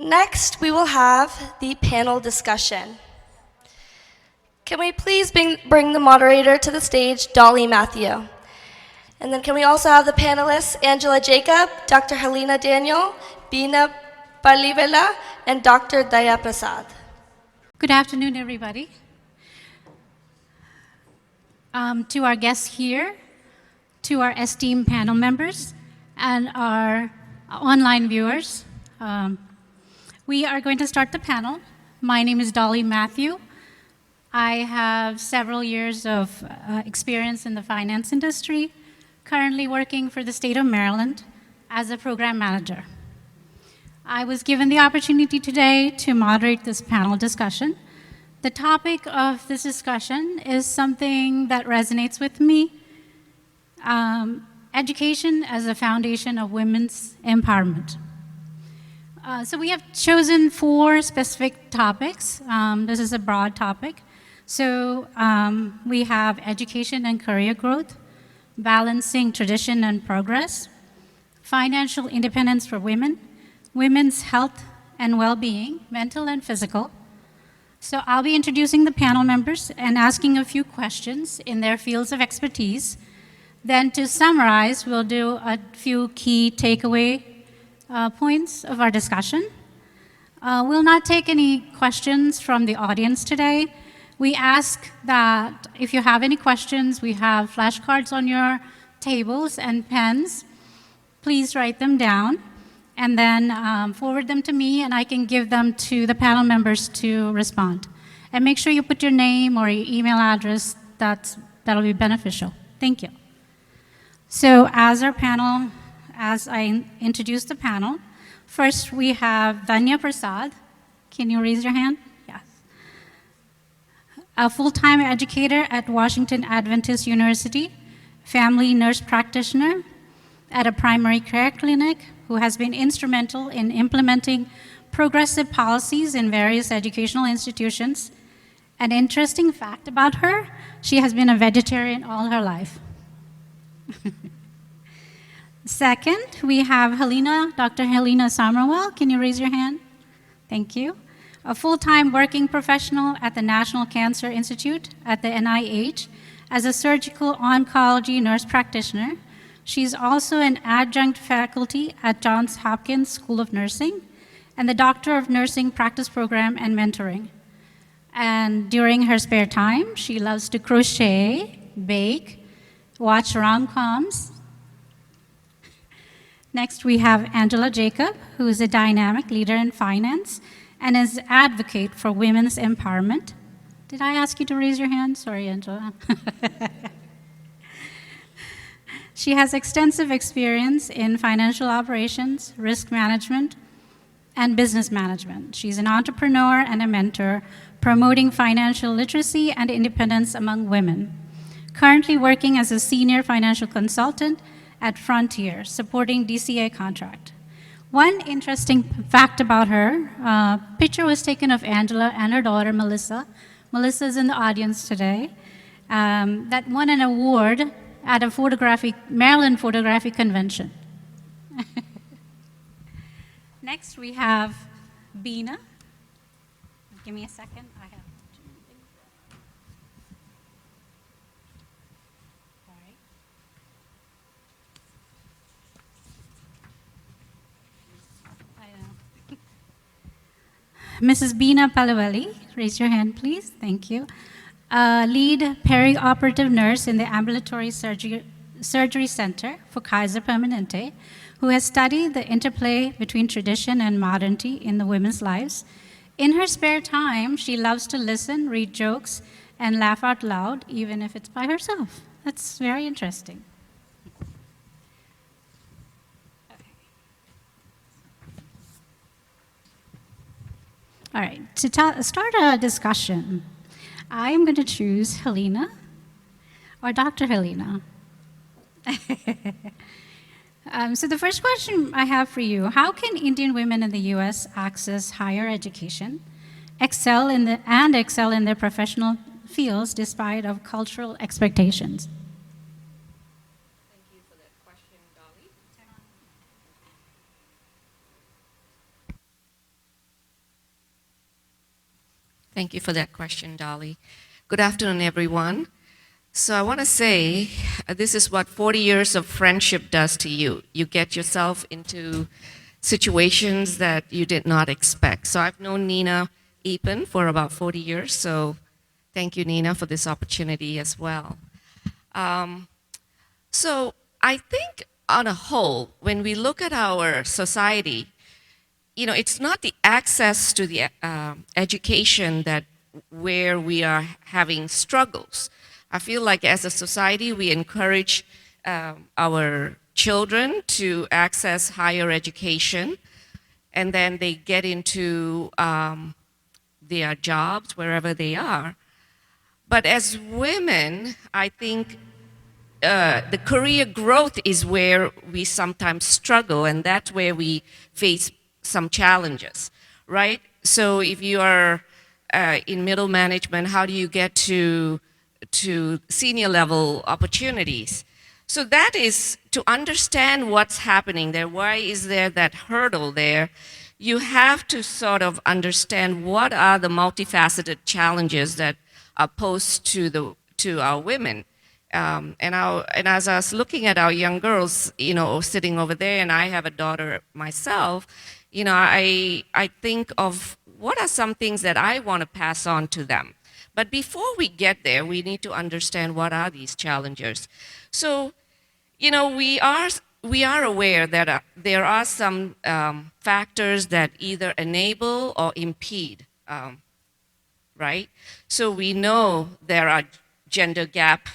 Next, we will have the panel discussion. Can we please bring the moderator to the stage, Dolly Matthew? And then can we also have the panelists, Angela Jacob, Dr. Helena Daniel, Bina Balivela, and Dr. Daya Prasad. Good afternoon, everybody. To our guests here, to our esteemed panel members, and our online viewers. We are going to start the panel. My name is Dolly Matthew. I have several years of experience in the finance industry, currently working for the state of Maryland as a program manager. I was given the opportunity today to moderate this panel discussion. The topic of this discussion is something that resonates with me, education as a foundation of women's empowerment. So we have chosen 4 specific topics. This is a broad topic. So we have education and career growth, balancing tradition and progress, financial independence for women, women's health and well-being, mental and physical. So I'll be introducing the panel members and asking a few questions in their fields of expertise. Then to summarize, we'll do a few key takeaway points of our discussion. We'll not take any questions from the audience today. We ask that if you have any questions, we have flashcards on your tables and pens. Please write them down and then forward them to me, and I can give them to the panel members to respond. And make sure you put your name or your email address. That'll be beneficial. Thank you. So as I introduce the panel, first we have Danya Prasad. Can you raise your hand? Yes. A full-time educator at Washington Adventist University, family nurse practitioner at a primary care clinic, who has been instrumental in implementing progressive policies in various educational institutions. An interesting fact about her, she has been a vegetarian all her life. Second, we have Dr. Helena Somerwell. Can you raise your hand? Thank you. A full-time working professional at the National Cancer Institute at the NIH as a surgical oncology nurse practitioner. She's also an adjunct faculty at Johns Hopkins School of Nursing and the Doctor of Nursing Practice Program and Mentoring. And during her spare time, she loves to crochet, bake, watch rom-coms. Next, we have Angela Jacob, who is a dynamic leader in finance and is an advocate for women's empowerment. Did I ask you to raise your hand? Sorry, Angela. She has extensive experience in financial operations, risk management, and business management. She's an entrepreneur and a mentor, promoting financial literacy and independence among women. Currently working as a senior financial consultant at Frontier, supporting DCA contract. One interesting fact about her, picture was taken of Angela and her daughter, Melissa. Melissa is in the audience today, that won an award at a Maryland Photographic Convention. Next, we have Bina. Give me a second. I have Mrs. Bina Palavelli, raise your hand, please. Thank you. Lead perioperative nurse in the Ambulatory Surgery Center for Kaiser Permanente, who has studied the interplay between tradition and modernity in the women's lives. In her spare time, she loves to listen, read jokes, and laugh out loud, even if it's by herself. That's very interesting. All right, to start a discussion, I am going to choose Helena or Dr. Helena. So the first question I have for you, how can Indian women in the U.S. access higher education, excel in their professional fields despite of cultural expectations? Thank you for that question, Dolly. Thank you for that question, Dolly. Good afternoon, everyone. So I want to say this is what 40 years of friendship does to you. You get yourself into situations that you did not expect. So I've known Nina Epen for about 40 years, so thank you, Nina, for this opportunity as well. Um, so I think on a whole, when we look at our society, it's not the access to the education that where we are having struggles. I feel like as a society, we encourage our children to access higher education, and then they get into their jobs wherever they are. But as women, I think the career growth is where we sometimes struggle, and that's where we face some challenges, right? So if you are in middle management, how do you get to senior level opportunities? So that is to understand what's happening there. Why is there that hurdle there? You have to sort of understand what are the multifaceted challenges that are posed to our women. And as I was looking at our young girls, sitting over there, and I have a daughter myself, I think of what are some things that I want to pass on to them. But before we get there, we need to understand what are these challenges. So, we are aware that there are some factors that either enable or impede, right? So we know there are gender gap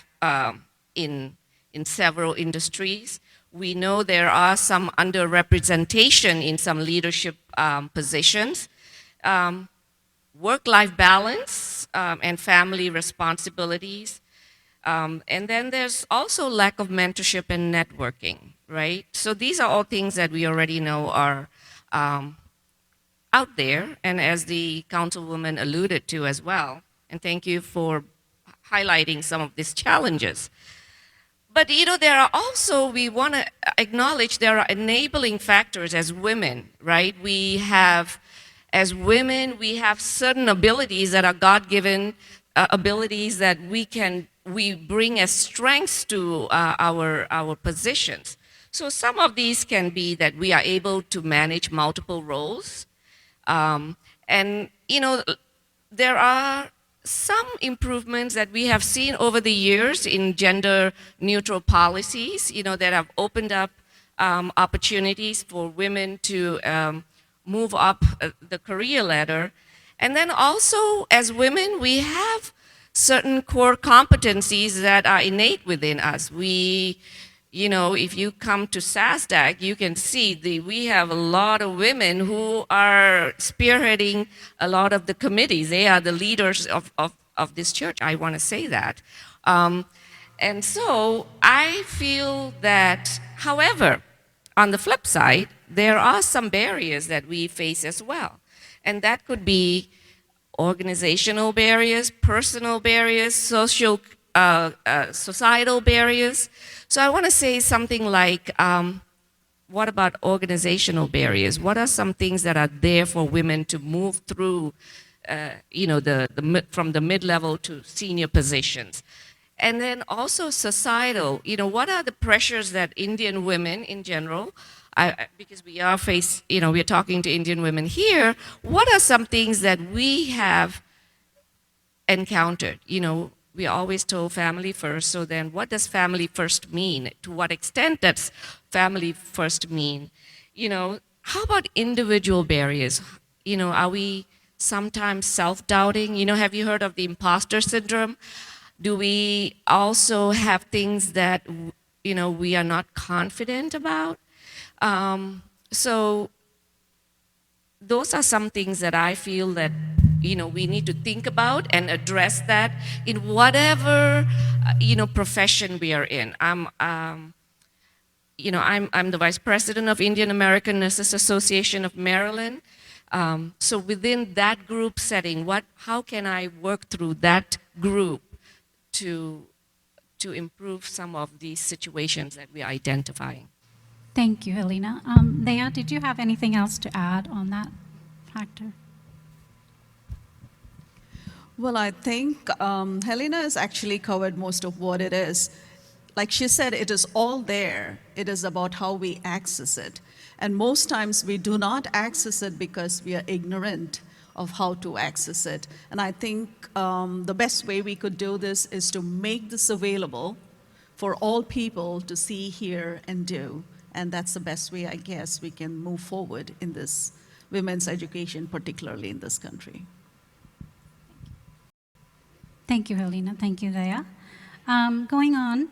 in several industries. We know there are some underrepresentation in some leadership positions. Work-life balance and family responsibilities. And then there's also lack of mentorship and networking, right? So these are all things that we already know are out there, and as the councilwoman alluded to as well, and thank you for highlighting some of these challenges. But there are also, we want to acknowledge there are enabling factors as women, right? As women, we have certain abilities that are God-given abilities that we bring as strengths to our positions. So some of these can be that we are able to manage multiple roles. And there are some improvements that we have seen over the years in gender neutral policies, that have opened up opportunities for women to move up the career ladder. And then also, as women, we have certain core competencies that are innate within us. If you come to SASDAC, you can see we have a lot of women who are spearheading a lot of the committees. They are the leaders of this church, I want to say that. And so I feel that, however, on the flip side, there are some barriers that we face as well. And that could be organizational barriers, personal barriers, societal barriers. So I want to say something like, what about organizational barriers? What are some things that are there for women to move through, from the mid-level to senior positions? And then also societal, what are the pressures that Indian women in general, because we're talking to Indian women here, what are some things that we have encountered? We are always told family first, so then what does family first mean? To what extent does family first mean? How about individual barriers? Are we sometimes self-doubting? Have you heard of the imposter syndrome? Do we also have things that, we are not confident about? So those are some things that I feel that we need to think about and address that in whatever profession we are in. I'm the vice president of Indian American Nurses Association of Maryland. So within that group setting, how can I work through that group to improve some of these situations that we're identifying? Thank you, Helena. Leah, did you have anything else to add on that factor? Well, I think Helena has actually covered most of what it is. Like she said, it is all there. It is about how we access it. And most times we do not access it because we are ignorant of how to access it. And I think the best way we could do this is to make this available for all people to see, hear, and do. And that's the best way, I guess, we can move forward in this women's education, particularly in this country. Thank you, Helena. Thank you, Daya. Going on,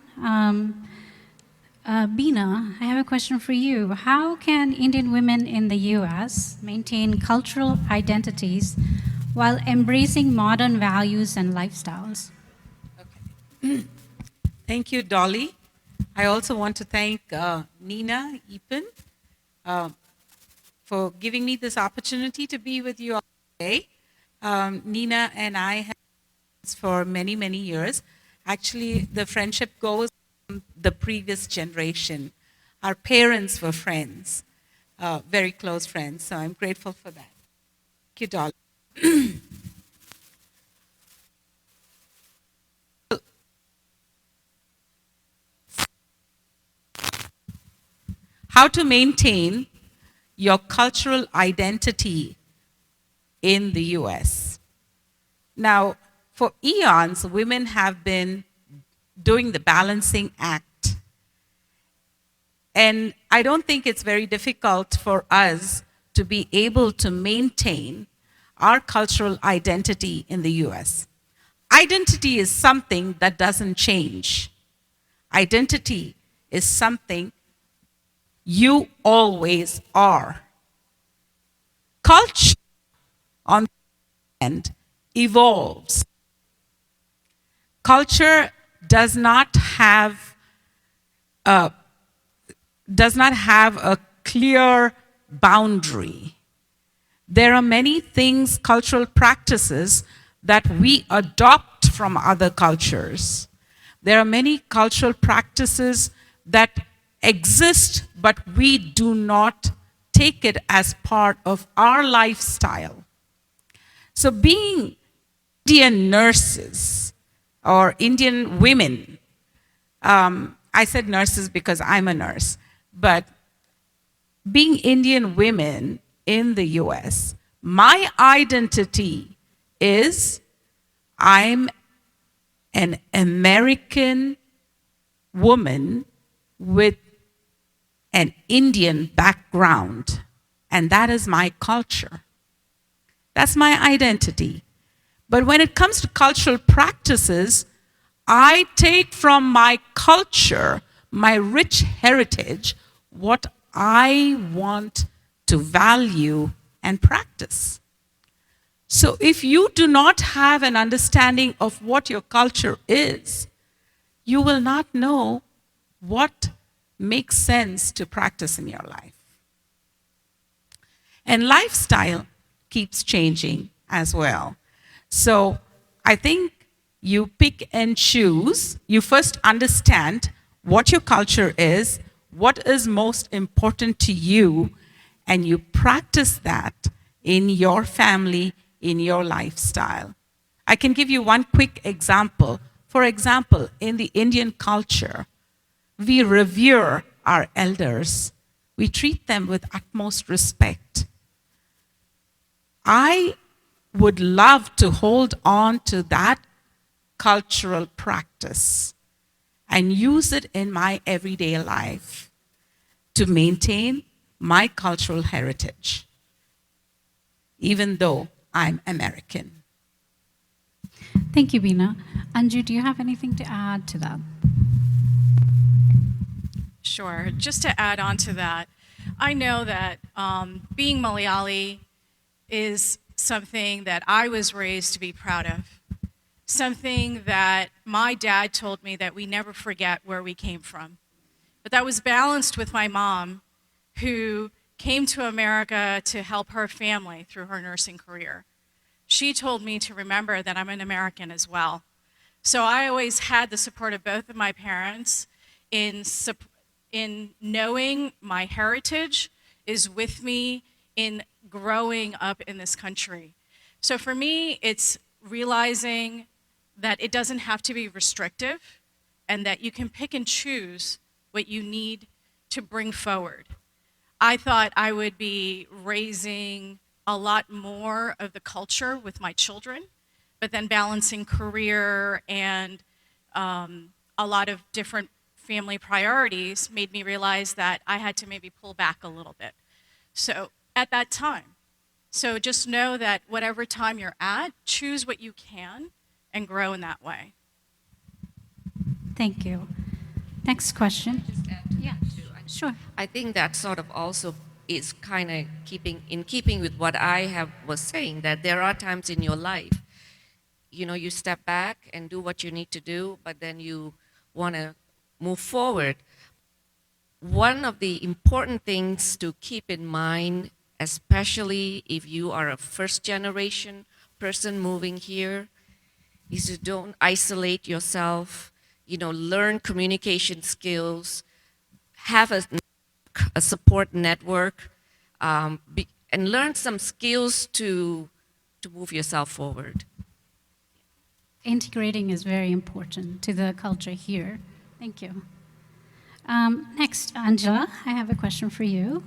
Bina, I have a question for you. How can Indian women in the U.S. maintain cultural identities while embracing modern values and lifestyles? Thank you, Dolly. I also want to thank Nina Epen for giving me this opportunity to be with you all today. Nina and I have been friends for many, many years. Actually, the friendship goes from the previous generation. Our parents were friends, very close friends, so I'm grateful for that. Thank you, Dolly. How to maintain your cultural identity in the US. Now, for eons, women have been doing the balancing act. And I don't think it's very difficult for us to be able to maintain our cultural identity in the US. Identity is something that doesn't change. Identity is something you always are. Culture, on the other hand, evolves. Culture does not have a clear boundary. There are many things, cultural practices, that we adopt from other cultures. There are many cultural practices that exist, but we do not take it as part of our lifestyle. So being Indian nurses or Indian women, I said nurses because I'm a nurse, but being Indian women in the US, my identity is I'm an American woman with an Indian background, and that is my culture. That's my identity. But when it comes to cultural practices, I take from my culture, my rich heritage, what I want to value and practice. So if you do not have an understanding of what your culture is, you will not know what makes sense to practice in your life. And lifestyle keeps changing as well. So I think you pick and choose. You first understand what your culture is, what is most important to you, and you practice that in your family, in your lifestyle. I can give you one quick example. For example, in the Indian culture, we revere our elders. We treat them with utmost respect. I would love to hold on to that cultural practice and use it in my everyday life to maintain my cultural heritage, even though I'm American. Thank you, Bina. Anju, do you have anything to add to that? Sure. Just to add on to that, I know that being Malayali is something that I was raised to be proud of. Something that my dad told me that we never forget where we came from. But that was balanced with my mom, who came to America to help her family through her nursing career. She told me to remember that I'm an American as well. So I always had the support of both of my parents in knowing my heritage is with me in growing up in this country. So for me, it's realizing that it doesn't have to be restrictive and that you can pick and choose what you need to bring forward. I thought I would be raising a lot more of the culture with my children, but then balancing career and a lot of different family priorities made me realize that I had to maybe pull back a little bit. So at that time, so just know that whatever time you're at, choose what you can and grow in that way. Thank you. Next question. Just add to Yeah, that too. sure. I think that sort of also is kind of keeping with what I was saying, that there are times in your life, you step back and do what you need to do, but then you want to move forward. One of the important things to keep in mind, especially if you are a first generation person moving here, is to don't isolate yourself, learn communication skills, have a support network, and learn some skills to move yourself forward. Integrating is very important to the culture here. Thank you. Next, Angela, I have a question for you.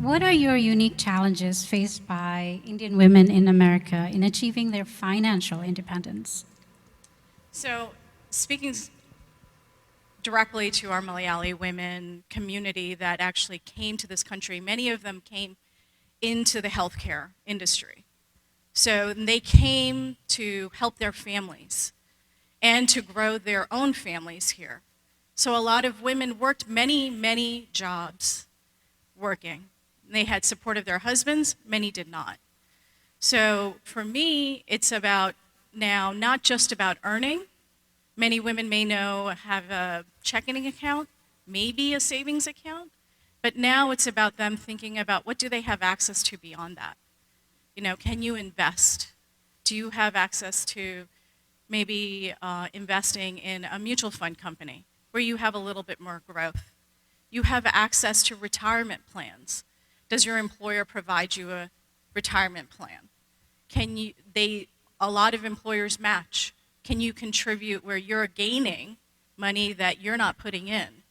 What are your unique challenges faced by Indian women in America in achieving their financial independence? So speaking directly to our Malayali women community that actually came to this country, many of them came into the healthcare industry. So they came to help their families and to grow their own families here. So a lot of women worked many, many jobs working. They had support of their husbands, many did not. So for me, it's about now not just about earning. Many women may have a checking account, maybe a savings account, but now it's about them thinking about what do they have access to beyond that. Can you invest? Do you have access to maybe investing in a mutual fund company where you have a little bit more growth? You have access to retirement plans. Does your employer provide you a retirement plan? A lot of employers match. Can you contribute where you're gaining money that you're not putting in?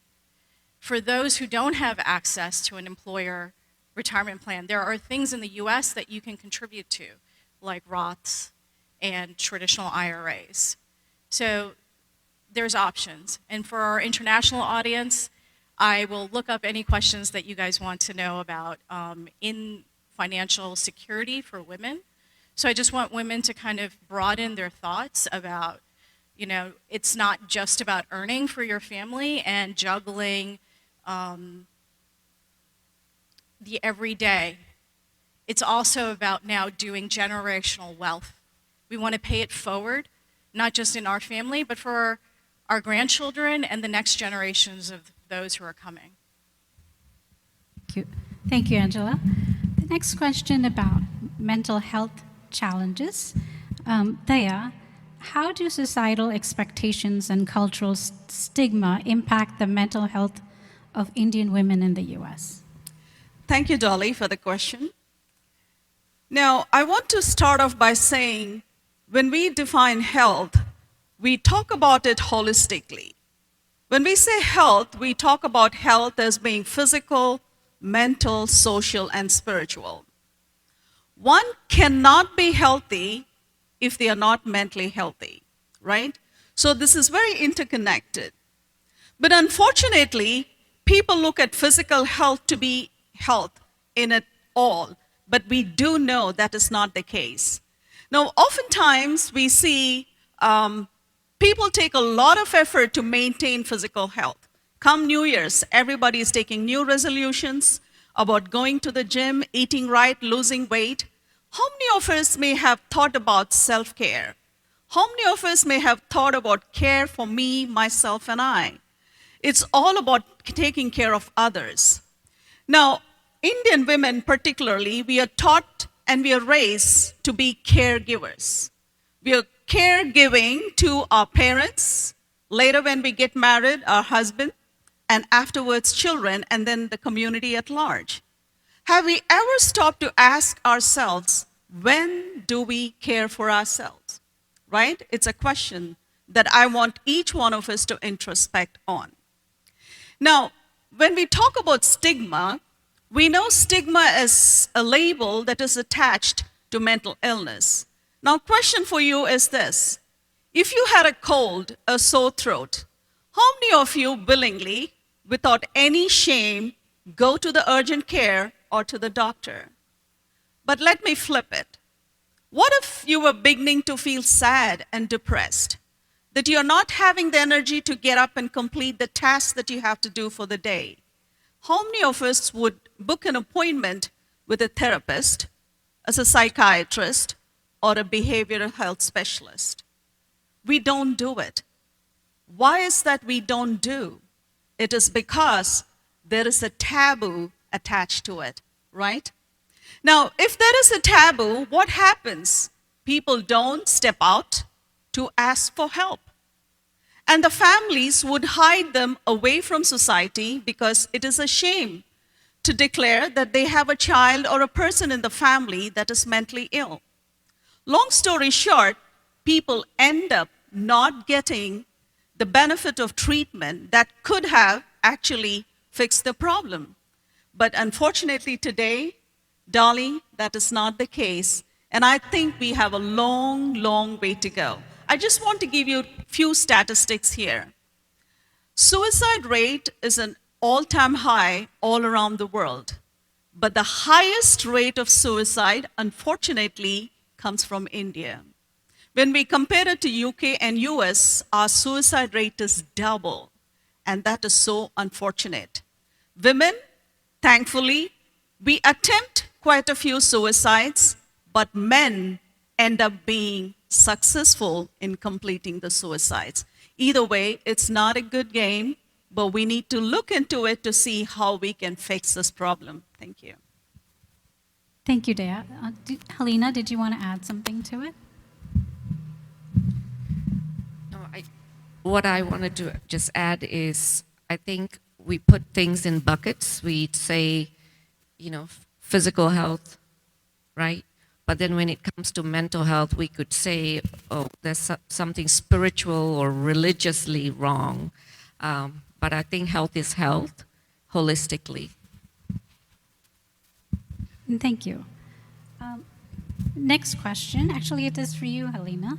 For those who don't have access to an employer retirement plan, there are things in the US that you can contribute to, like Roths and traditional IRAs. So there's options. And for our international audience, I will look up any questions that you guys want to know about in financial security for women. So I just want women to kind of broaden their thoughts about, it's not just about earning for your family and juggling the everyday. It's also about now doing generational wealth. We want to pay it forward, not just in our family, but for our grandchildren and the next generations of those who are coming. Thank you. Thank you, Angela. The next question about mental health challenges. Daya, how do societal expectations and cultural stigma impact the mental health of Indian women in the US? Thank you, Dolly, for the question. Now, I want to start off by saying when we define health, we talk about it holistically. When we say health, we talk about health as being physical, mental, social, and spiritual. One cannot be healthy if they are not mentally healthy, right? So this is very interconnected. But unfortunately, people look at physical health to be health in it all, but we do know that is not the case. Now, oftentimes we see people take a lot of effort to maintain physical health. Come New Year's, everybody is taking new resolutions about going to the gym, eating right, losing weight. How many of us may have thought about self-care? How many of us may have thought about care for me, myself, and I? It's all about taking care of others. Now, Indian women particularly, we are taught and we are raised to be caregivers. We are caregiving to our parents, later when we get married, our husband, and afterwards children, and then the community at large. Have we ever stopped to ask ourselves, when do we care for ourselves? Right? It's a question that I want each one of us to introspect on. Now, when we talk about stigma, we know stigma is a label that is attached to mental illness. Now, question for you is this. If you had a cold, a sore throat, how many of you willingly, without any shame, go to the urgent care or to the doctor? But let me flip it. What if you were beginning to feel sad and depressed? That you're not having the energy to get up and complete the tasks that you have to do for the day? How many of us would book an appointment with a therapist, as a psychiatrist, or a behavioral health specialist? We don't do it. Why is that we don't do? It is because there is a taboo attached to it, right? Now, if there is a taboo, what happens? People don't step out to ask for help. And the families would hide them away from society because it is a shame to declare that they have a child or a person in the family that is mentally ill. Long story short, people end up not getting the benefit of treatment that could have actually fixed the problem. But unfortunately today, Dolly, that is not the case. And I think we have a long, long way to go. I just want to give you a few statistics here. Suicide rate is an all-time high all around the world. But the highest rate of suicide, unfortunately, comes from India. When we compare it to UK and US, our suicide rate is double. And that is so unfortunate. Women, thankfully, we attempt quite a few suicides, but men end up being successful in completing the suicides. Either way, it's not a good game, but we need to look into it to see how we can fix this problem. Thank you. Thank you, Dea. Helena, did you want to add something to it? No, what I wanted to just add is I think we put things in buckets. We say, physical health, right? But then when it comes to mental health, we could say, oh, there's something spiritual or religiously wrong. But I think health is health holistically. Thank you. Next question. Actually, it is for you, Helena.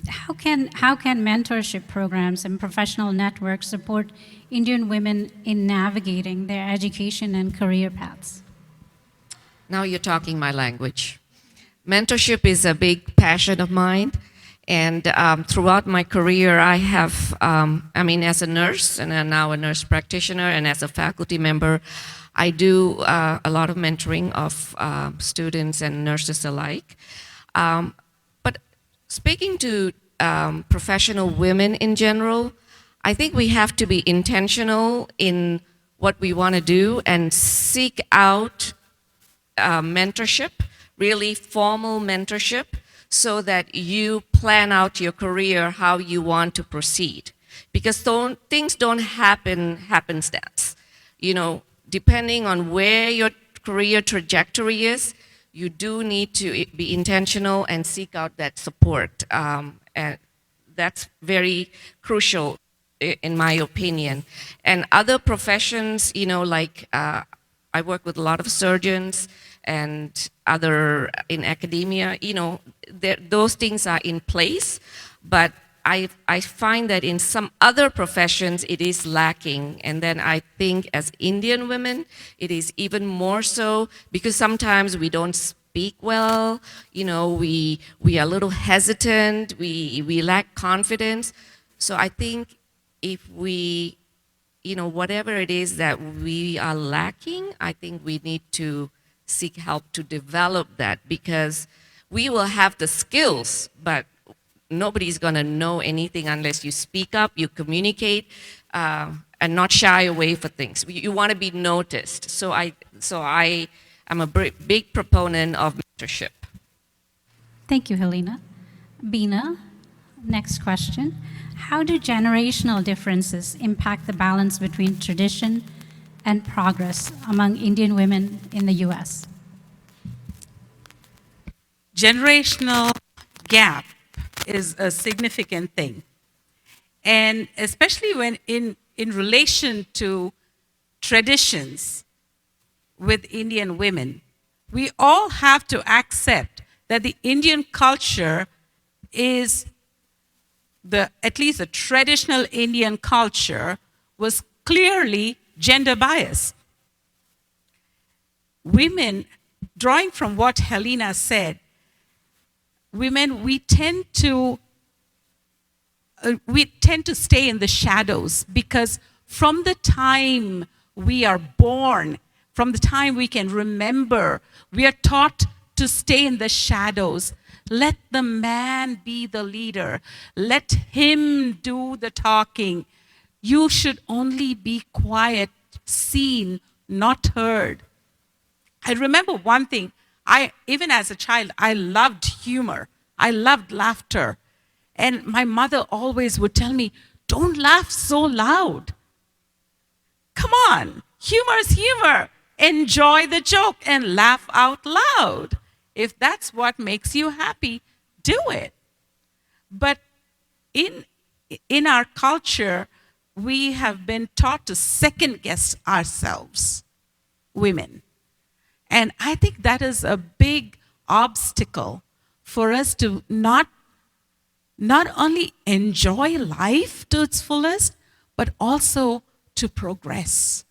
How can mentorship programs and professional networks support Indian women in navigating their education and career paths? Now you're talking my language. Mentorship is a big passion of mine. And throughout my career, I have, as a nurse, and I'm now a nurse practitioner, and as a faculty member, I do a lot of mentoring of students and nurses alike. But speaking to professional women in general, I think we have to be intentional in what we want to do and seek out mentorship, really formal mentorship, so that you plan out your career how you want to proceed. Because things don't happen happenstance. Depending on where your career trajectory is, you do need to be intentional and seek out that support. And that's very crucial, in my opinion. And other professions, I work with a lot of surgeons and other in academia, those things are in place, but I find that in some other professions it is lacking. And then I think as Indian women, it is even more so because sometimes we don't speak well, we are a little hesitant, we lack confidence. So I think if we, whatever it is that we are lacking, I think we need to seek help to develop that, because we will have the skills, but nobody's going to know anything unless you speak up, you communicate, and not shy away for things. You want to be noticed. So I am a big proponent of mentorship. Thank you, Helena. Bina, next question. How do generational differences impact the balance between tradition and progress among Indian women in the US? Generational gap is a significant thing. And especially when in relation to traditions with Indian women, we all have to accept that the Indian culture is at least the traditional Indian culture was clearly gender biased. Women, drawing from what Helena said, women, we tend to stay in the shadows because from the time we are born, from the time we can remember, we are taught to stay in the shadows. Let the man be the leader. Let him do the talking. You should only be quiet, seen, not heard. I remember one thing. Even as a child, I loved humor. I loved laughter. And my mother always would tell me, don't laugh so loud. Come on, humor is humor. Enjoy the joke and laugh out loud. If that's what makes you happy, do it. But in our culture, we have been taught to second guess ourselves, women. And I think that is a big obstacle for us to not only enjoy life to its fullest, but also to progress.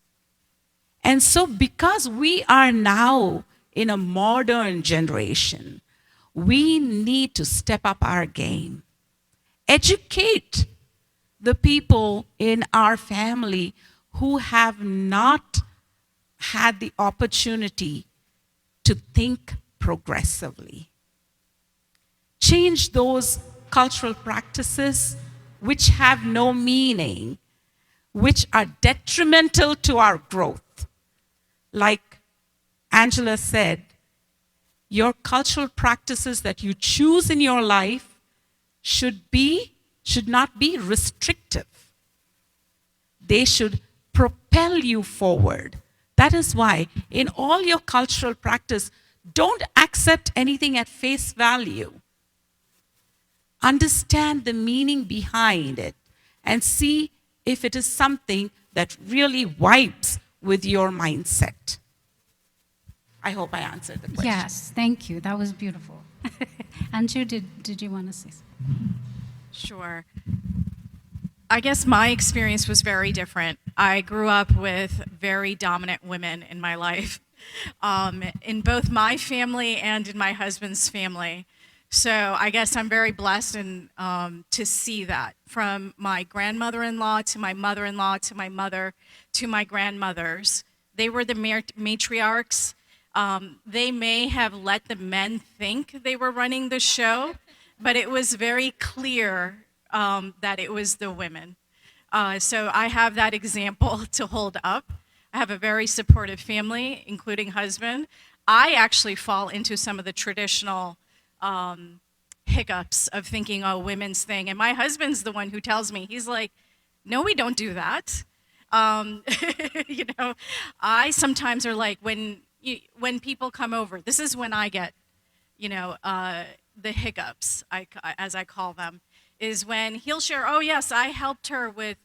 And so because we are now in a modern generation, we need to step up our game. Educate the people in our family who have not had the opportunity to think progressively. Change those cultural practices which have no meaning, which are detrimental to our growth. Like Angela said, your cultural practices that you choose in your life should not be restrictive. They should propel you forward. That is why in all your cultural practice, don't accept anything at face value. Understand the meaning behind it and see if it is something that really vibes with your mindset. I hope I answered the question. Yes, thank you. That was beautiful. Anju, did you want to say something? Sure. I guess my experience was very different. I grew up with very dominant women in my life, in both my family and in my husband's family. So I guess I'm very blessed to see that from my grandmother-in-law to my mother-in-law to my mother to my grandmothers. They were the matriarchs. They may have let the men think they were running the show, but it was very clear that it was the women. So I have that example to hold up. I have a very supportive family, including husband. I actually fall into some of the traditional hiccups of thinking, oh, women's thing. And my husband's the one who tells me, he's like, no, we don't do that. I sometimes are like, when people come over, this is when I get, the hiccups, as I call them, is when he'll share, oh yes, I helped her with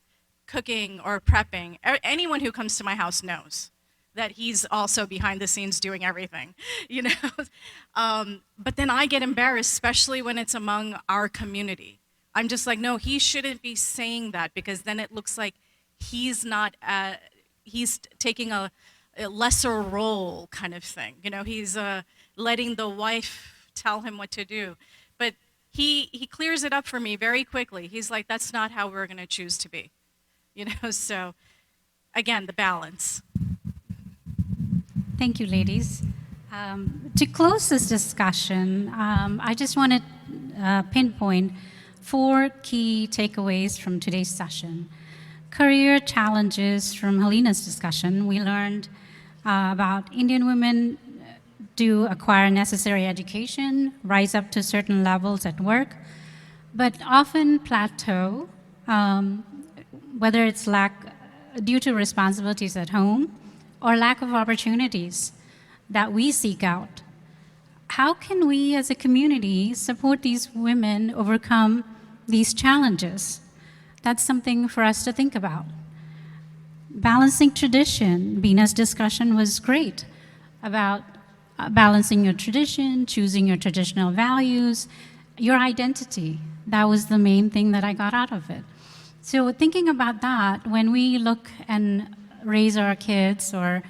cooking or prepping. Anyone who comes to my house knows that he's also behind the scenes doing everything, But then I get embarrassed, especially when it's among our community. I'm just like, no, he shouldn't be saying that because then it looks like he's taking a lesser role kind of thing. He's letting the wife tell him what to do. But he clears it up for me very quickly. He's like, that's not how we're going to choose to be. So again, the balance. Thank you, ladies. To close this discussion, I just want to pinpoint 4 key takeaways from today's session. Career challenges from Helena's discussion. We learned about Indian women do acquire necessary education, rise up to certain levels at work, but often plateau, whether it's due to responsibilities at home or lack of opportunities that we seek out. How can we as a community support these women overcome these challenges? That's something for us to think about. Balancing tradition. Bina's discussion was great about balancing your tradition, choosing your traditional values, your identity. That was the main thing that I got out of it. So thinking about that, when we look and raise our kids or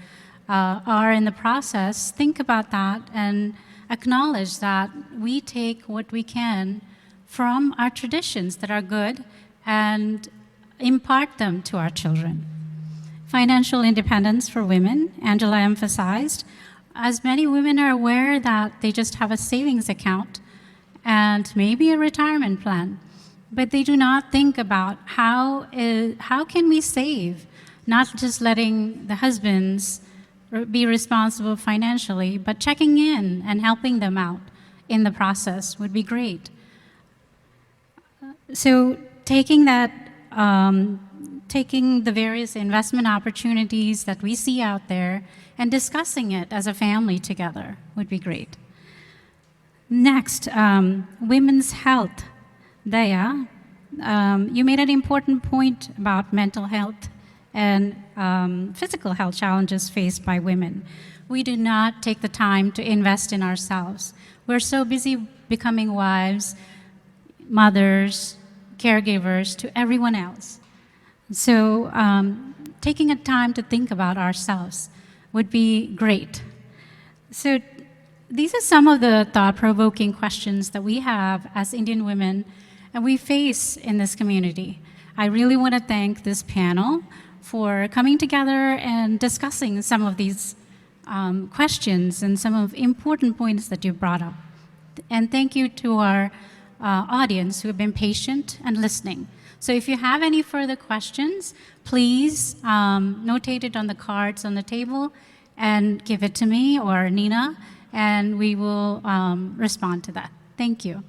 are in the process, think about that and acknowledge that we take what we can from our traditions that are good and impart them to our children. Financial independence for women, Angela emphasized. As many women are aware that they just have a savings account and maybe a retirement plan, but they do not think about how can we save, not just letting the husbands be responsible financially, but checking in and helping them out in the process would be great. So taking that, taking the various investment opportunities that we see out there and discussing it as a family together would be great. Next, women's health. Daya, you made an important point about mental health and physical health challenges faced by women. We do not take the time to invest in ourselves. We're so busy becoming wives, mothers, caregivers to everyone else. So taking a time to think about ourselves would be great. So these are some of the thought-provoking questions that we have as Indian women and we face in this community. I really want to thank this panel for coming together and discussing some of these questions and some of important points that you brought up. And thank you to our audience who have been patient and listening. So if you have any further questions, please notate it on the cards on the table and give it to me or Nina, and we will respond to that. Thank you.